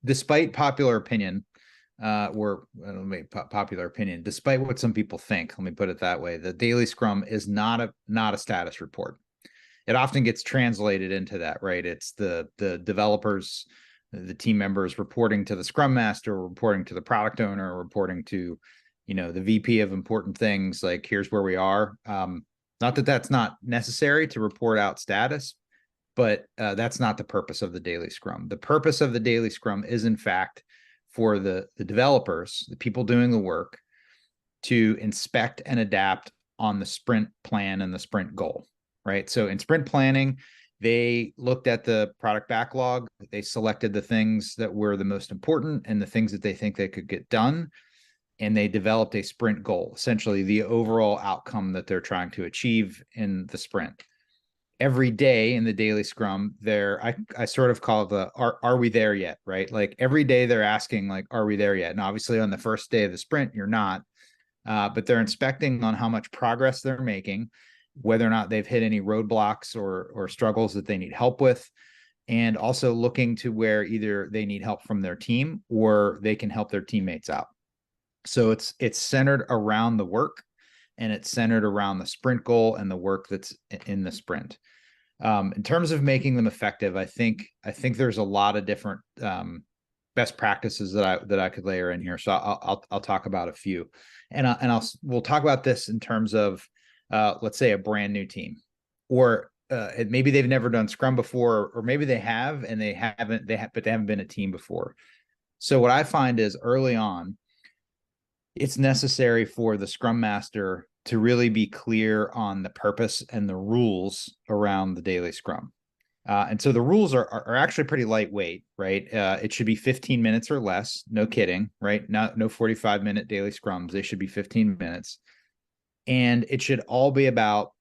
despite popular opinion, or I don't know, popular opinion, despite what some people think, let me put it that way, the Daily Scrum is not a status report. It often gets translated into that, right? It's the developers, the team members reporting to the Scrum Master, reporting to the product owner, reporting to, the VP of important things. Like, here's where we are. Not that that's not necessary to report out status, but that's not the purpose of the Daily Scrum. The purpose of the Daily Scrum is, in fact, for the developers, the people doing the work, to inspect and adapt on the sprint plan and the sprint goal, right? So in sprint planning, they looked at the product backlog, they selected the things that were the most important and the things that they think they could get done, and they developed a sprint goal, essentially the overall outcome that they're trying to achieve in the sprint. Every day in the Daily Scrum, I sort of call the are we there yet, right? Like, every day they're asking, like, are we there yet? And obviously on the first day of the sprint, you're not, but they're inspecting on how much progress they're making, whether or not they've hit any roadblocks or struggles that they need help with, and also looking to where either they need help from their team or they can help their teammates out. So it's centered around the work, and it's centered around the sprint goal and the work that's in the sprint. In terms of making them effective, I think there's a lot of different best practices that I could layer in here. So I'll talk about a few, and we'll talk about this in terms of let's say a brand new team, or maybe they've never done Scrum before, or maybe they have and but they haven't been a team before. So what I find is, early on, it's necessary for the Scrum Master to really be clear on the purpose and the rules around the Daily Scrum. And so the rules are actually pretty lightweight, right? It should be 15 minutes or less. No kidding, right? No 45-minute Daily Scrums. They should be 15 minutes. And it should all be about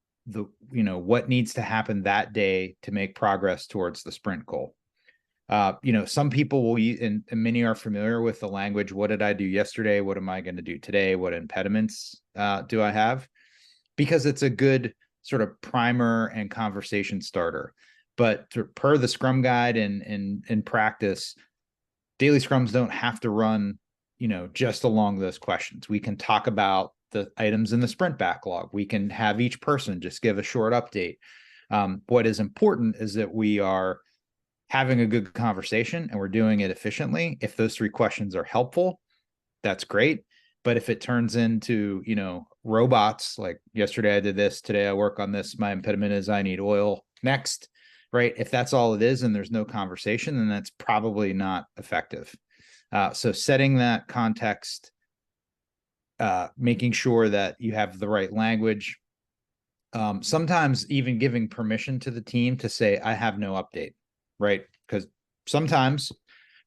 what needs to happen that day to make progress towards the sprint goal. Some people will use, and many are familiar with the language, what did I do yesterday? What am I going to do today? What impediments do I have? Because it's a good sort of primer and conversation starter. But per the Scrum Guide and in practice, Daily Scrums don't have to run, just along those questions. We can talk about the items in the sprint backlog. We can have each person just give a short update. What is important is that we are having a good conversation and we're doing it efficiently. If those 3 questions are helpful, that's great. But if it turns into, robots, like, yesterday I did this, today I work on this, my impediment is I need oil next, right? If that's all it is and there's no conversation, then that's probably not effective. So setting that context, making sure that you have the right language, sometimes even giving permission to the team to say, I have no update, right? Because sometimes,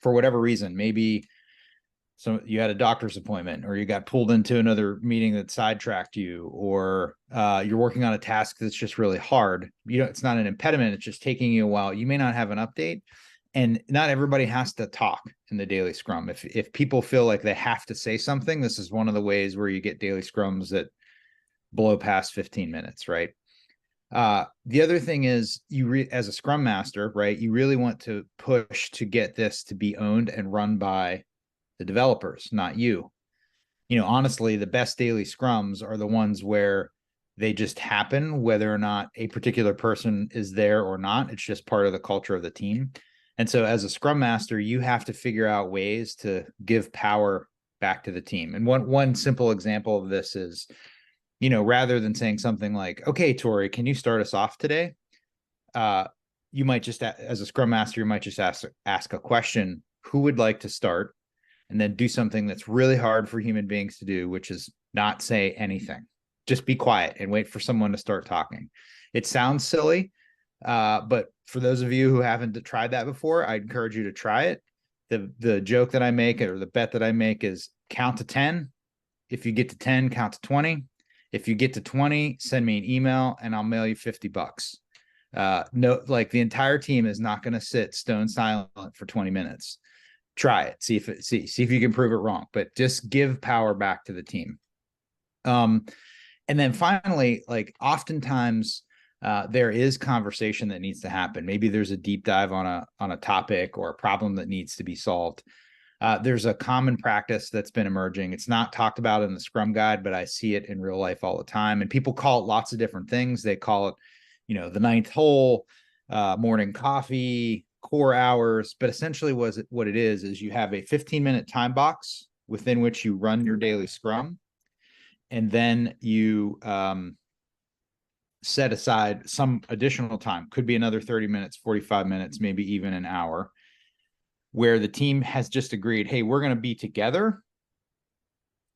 for whatever reason, maybe you had a doctor's appointment, or you got pulled into another meeting that sidetracked you, or you're working on a task that's just really hard. It's not an impediment. It's just taking you a while. You may not have an update, and not everybody has to talk in the Daily Scrum. If people feel like they have to say something, this is one of the ways where you get Daily Scrums that blow past 15 minutes, right? The other thing is, as a Scrum Master, right, you really want to push to get this to be owned and run by the developers, not you. Honestly, the best Daily Scrums are the ones where they just happen, whether or not a particular person is there or not. It's just part of the culture of the team. And so as a Scrum Master, you have to figure out ways to give power back to the team. And one simple example of this is, rather than saying something like, okay, Tori, can you start us off today? You might just, as a Scrum Master, you might just ask a question: who would like to start? And then do something that's really hard for human beings to do, which is not say anything. Just be quiet and wait for someone to start talking. It sounds silly, but for those of you who haven't tried that before, I encourage you to try it. The joke that I make, or the bet that I make, is count to 10. If you get to 10, count to 20. If you get to 20, send me an email and I'll mail you $50. No, like, the entire team is not going to sit stone silent for 20 minutes. Try it. See if you can prove it wrong, but just give power back to the team. And then finally, like, oftentimes there is conversation that needs to happen. Maybe there's a deep dive on a topic or a problem that needs to be solved. There's a common practice that's been emerging. It's not talked about in the Scrum Guide, but I see it in real life all the time. And people call it lots of different things. They call it, the ninth hole, morning coffee, core hours. But essentially, what it is you have a 15-minute time box within which you run your daily Scrum, and then you set aside some additional time. Could be another 30 minutes, 45 minutes, maybe even an hour, where the team has just agreed, hey, we're going to be together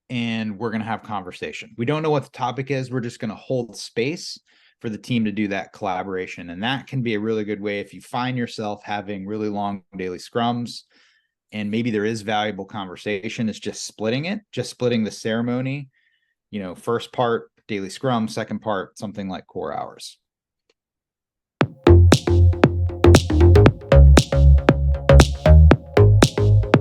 and we're going to have conversation. We don't know what the topic is. We're just going to hold space for the team to do that collaboration. And that can be a really good way if you find yourself having really long daily scrums and maybe there is valuable conversation. It's just splitting the ceremony, first part daily scrum, second part, something like core hours.